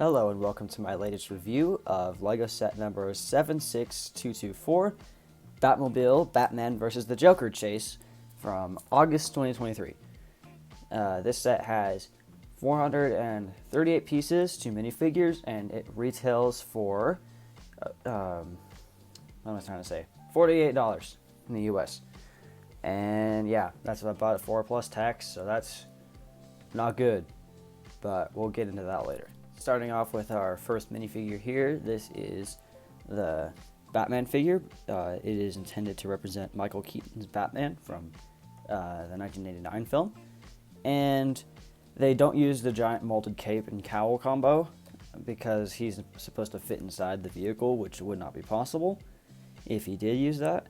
Hello and welcome to my latest review of LEGO set number 76224, Batmobile Batman vs. the Joker Chase from August 2023. This set has 438 pieces, 2 minifigures, and it retails for, what am I trying to say, $48 in the US. And yeah, that's what I bought it for plus tax, so that's not good, but we'll get into that later. Starting off with our first minifigure here, this is the Batman figure. It is intended to represent Michael Keaton's Batman from the 1989 film. And they don't use the giant molded cape and cowl combo because he's supposed to fit inside the vehicle, which would not be possible if he did use that.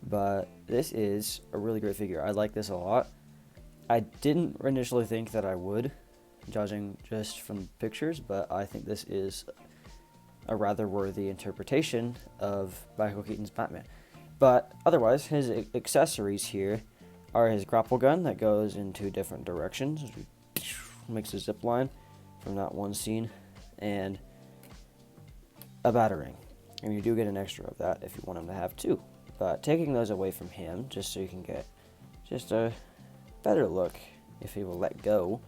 But this is a really great figure. I like this a lot. I didn't initially think that I would, judging just from pictures, but I think this is a rather worthy interpretation of Michael Keaton's Batman. But otherwise, his accessories here are his grapple gun that goes in 2 different directions, makes a zip line from that one scene, and a batarang. And you do get an extra of that if you want him to have 2. But taking those away from him, just so you can get just a better look if he will let go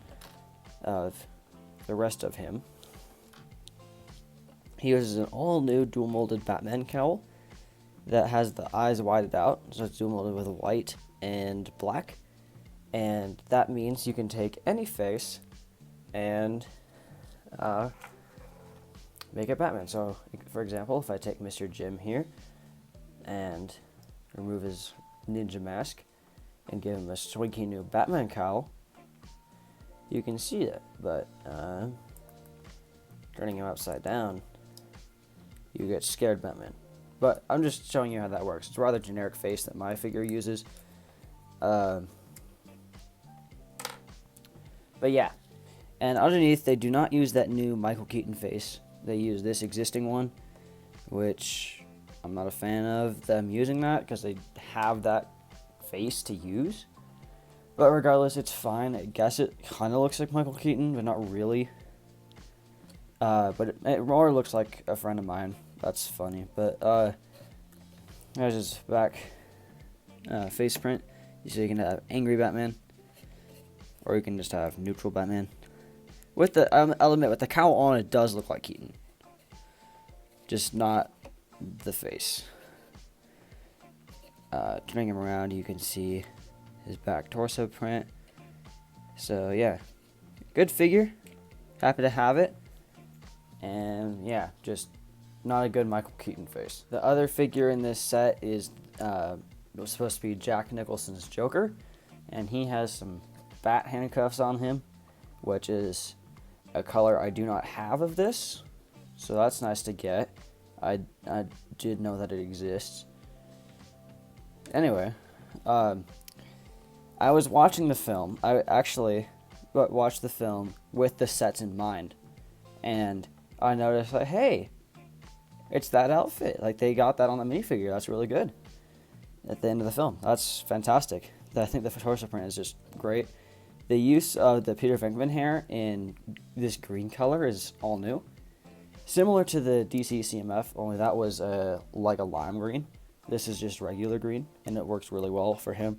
of the rest of him. He uses an all-new dual-molded Batman cowl that has the eyes whited out, so it's dual-molded with white and black, and that means you can take any face and make it Batman. So, for example, if I take Mr. Jim here and remove his ninja mask and give him a swanky new Batman cowl, you can see it, but turning him upside down, you get scared Batman. But I'm just showing you how that works. It's a rather generic face that my figure uses. But yeah, and underneath they do not use that new Michael Keaton face. They use this existing one, which I'm not a fan of them using that because they have that face to use. But regardless, it's fine. I guess it kind of looks like Michael Keaton, but not really. But it more looks like a friend of mine. That's funny. But there's his back face print. So you can have angry Batman, or you can just have neutral Batman. With the, I'll admit, with the cowl on, it does look like Keaton, just not the face. Turning him around, you can see his back torso print. So yeah, good figure, happy to have it, and yeah, just not a good Michael Keaton face. The other figure in this set is was supposed to be Jack Nicholson's Joker, and he has some bat handcuffs on him, which is a color I do not have of this, so that's nice to get. I did know that it exists. Anyway, I was watching the film. I actually watched the film with the sets in mind, and I noticed that, hey, it's that outfit. Like, they got that on the minifigure. That's really good. At the end of the film, that's fantastic. I think the torso print is just great. The use of the Peter Venkman hair in this green color is all new, similar to the DC CMF. Only that was like a lime green. This is just regular green, and it works really well for him.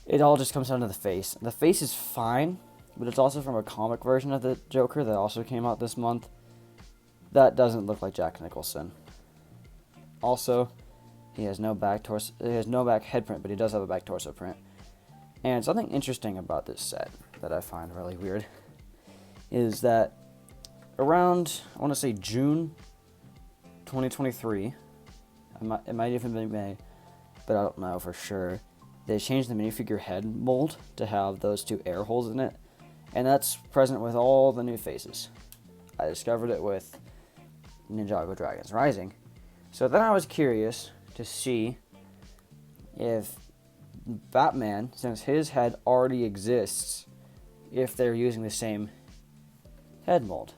It all just comes down to the face. The face is fine, but it's also from a comic version of the Joker that also came out this month. That doesn't look like Jack Nicholson. Also, he has no back torso. He has no back head print, but he does have a back torso print. And something interesting about this set that I find really weird is that around, I want to say June 2023, it might even be May, but I don't know for sure, they changed the minifigure head mold to have those 2 air holes in it, and that's present with all the new faces. I discovered it with Ninjago Dragons Rising. So then I was curious to see if Batman, since his head already exists, if they're using the same head mold.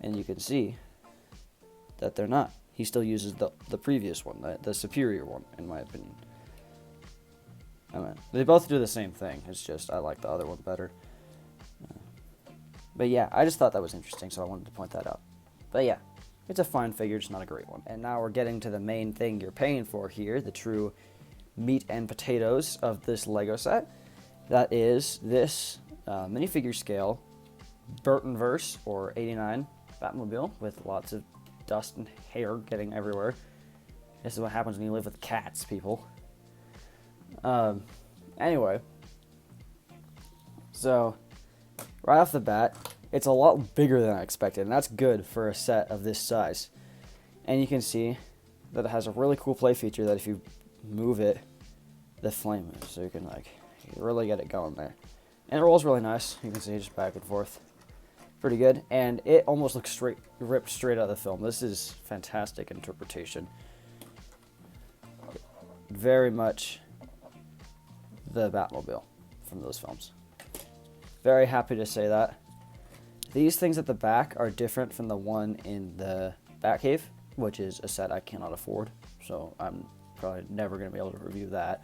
And you can see that they're not. He still uses the previous one, the superior one, in my opinion. I mean, they both do the same thing. It's just I like the other one better. But yeah, I just thought that was interesting, so I wanted to point that out. But yeah, it's a fine figure, just not a great one. And now we're getting to the main thing you're paying for here, the true meat and potatoes of this Lego set. That is this minifigure scale Burtonverse, or 89 Batmobile, with lots of dust and hair getting everywhere. This is what happens when you live with cats, people. Anyway, so right off the bat, it's a lot bigger than I expected, and that's good for a set of this size. And you can see that it has a really cool play feature that if you move it, the flame moves, so you can like really get it going there. And it rolls really nice. You can see just back and forth. Pretty good. And it almost looks ripped straight out of the film. This is fantastic interpretation. Very much the Batmobile from those films. Very happy to say that. These things at the back are different from the one in the Batcave, which is a set I cannot afford, so I'm probably never going to be able to review that.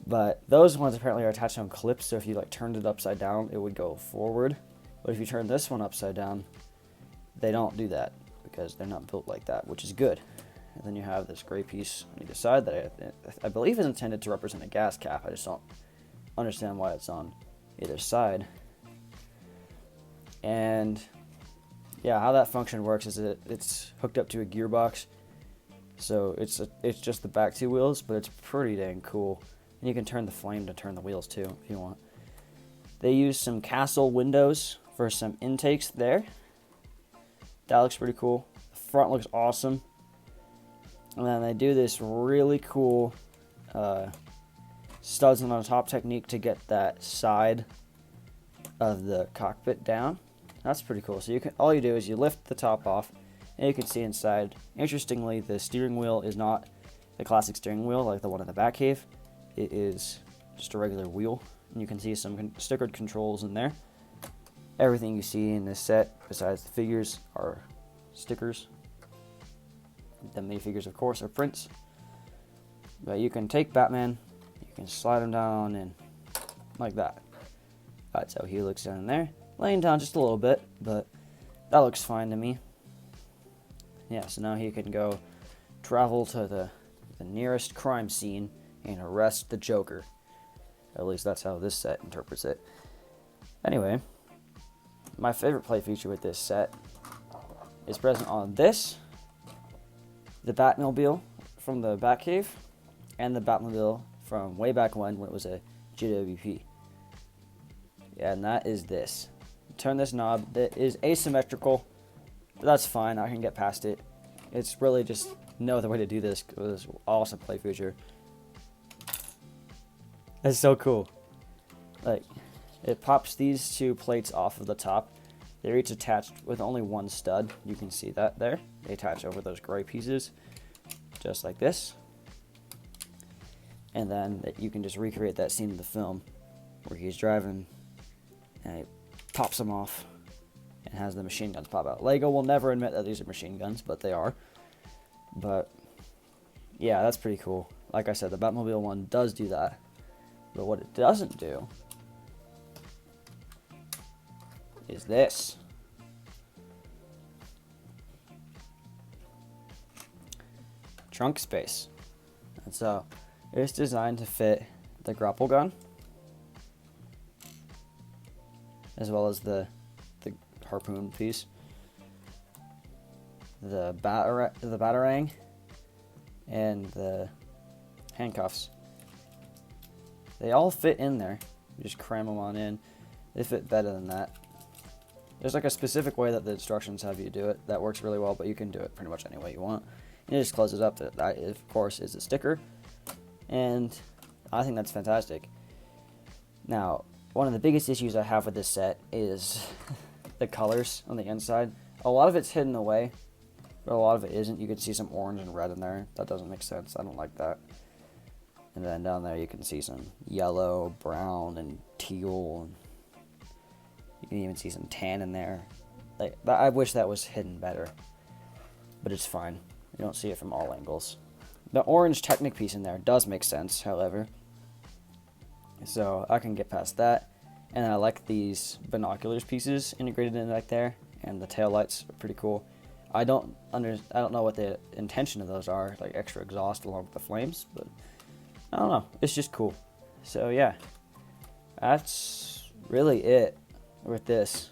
But those ones apparently are attached on clips, so if you like turned it upside down, it would go forward. But if you turn this one upside down, they don't do that because they're not built like that, which is good. And then you have this gray piece on either side that I believe is intended to represent a gas cap. I just don't understand why it's on either side. And yeah, how that function works is it's hooked up to a gearbox. So it's just the back two wheels, but it's pretty dang cool. And you can turn the flame to turn the wheels too if you want. They use some castle windows for some intakes there. That looks pretty cool. The front looks awesome. And then they do this really cool studs on the top technique to get that side of the cockpit down. That's pretty cool. So all you do is you lift the top off, and you can see inside. Interestingly, the steering wheel is not the classic steering wheel like the one in the Batcave. It is just a regular wheel, and you can see some stickered controls in there. Everything you see in this set, besides the figures, are stickers. The minifigures, of course, are prints. But you can take Batman, you can slide him down in like that. That's how he looks down there. Laying down just a little bit, but that looks fine to me. Yeah, so now he can go travel to the nearest crime scene and arrest the Joker. At least that's how this set interprets it. Anyway, my favorite play feature with this set is present on this, the Batmobile from the Batcave, and the Batmobile from way back when it was a GWP. Yeah, and that is this. Turn this knob. That is asymmetrical, but that's fine. I can get past it. It's really just no other way to do this. It was awesome play feature. It's so cool. Like, it pops these two plates off of the top. They're each attached with only one stud. You can see that there. They attach over those gray pieces, just like this. And then you can just recreate that scene in the film where he's driving and he pops them off and has the machine guns pop out. Lego will never admit that these are machine guns, but they are. But yeah, that's pretty cool. Like I said, the Batmobile one does do that. But what it doesn't do is this. Trunk space. And so it's designed to fit the grapple gun, as well as the harpoon piece, the batarang, and the handcuffs. They all fit in there. You just cram them on in. They fit better than that. There's like a specific way that the instructions have you do it that works really well, but you can do it pretty much any way you want. You just close it up. That, of course, is a sticker, and I think that's fantastic. Now, one of the biggest issues I have with this set is the colors on the inside. A lot of it's hidden away, but a lot of it isn't. You can see some orange and red in there. That doesn't make sense. I don't like that. And then down there you can see some yellow, brown, and teal. And you can even see some tan in there. Like, I wish that was hidden better, but it's fine. You don't see it from all angles. The orange Technic piece in there does make sense, however. So I can get past that. And I like these binoculars pieces integrated in back there, and the taillights are pretty cool. I don't know what the intention of those are, like extra exhaust along with the flames, but I don't know. It's just cool. So yeah, that's really it with this.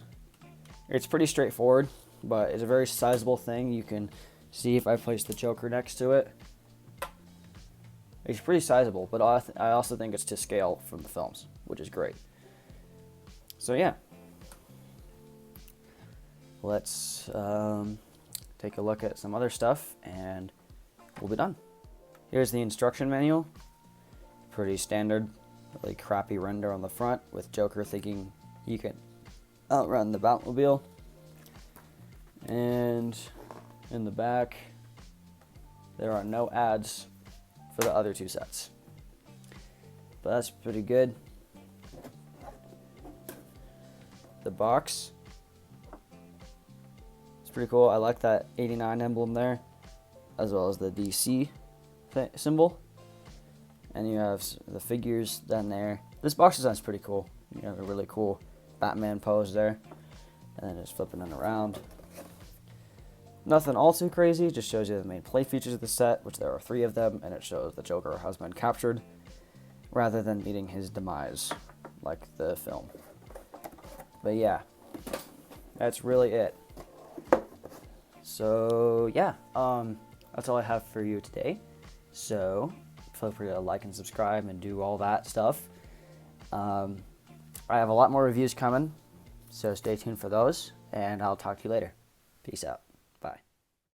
It's pretty straightforward, but it's a very sizable thing. You can see if I place the Joker next to it. It's pretty sizable, but I also think it's to scale from the films, which is great. So yeah, let's take a look at some other stuff and we'll be done. Here's the instruction manual. Pretty standard, really crappy render on the front with Joker thinking he can outrun the Batmobile. And in the back, there are no ads for the other two sets. But that's pretty good. The box, it's pretty cool. I like that 89 emblem there, as well as the DC symbol. And you have the figures down there. This box design is pretty cool. You have a really cool Batman pose there, and then just flipping it around. Nothing all too crazy, just shows you the main play features of the set, which there are 3 of them, and it shows the Joker has been captured, rather than meeting his demise, like the film. But yeah, that's really it. So yeah, that's all I have for you today. So feel free to like and subscribe and do all that stuff. I have a lot more reviews coming, so stay tuned for those, and I'll talk to you later. Peace out.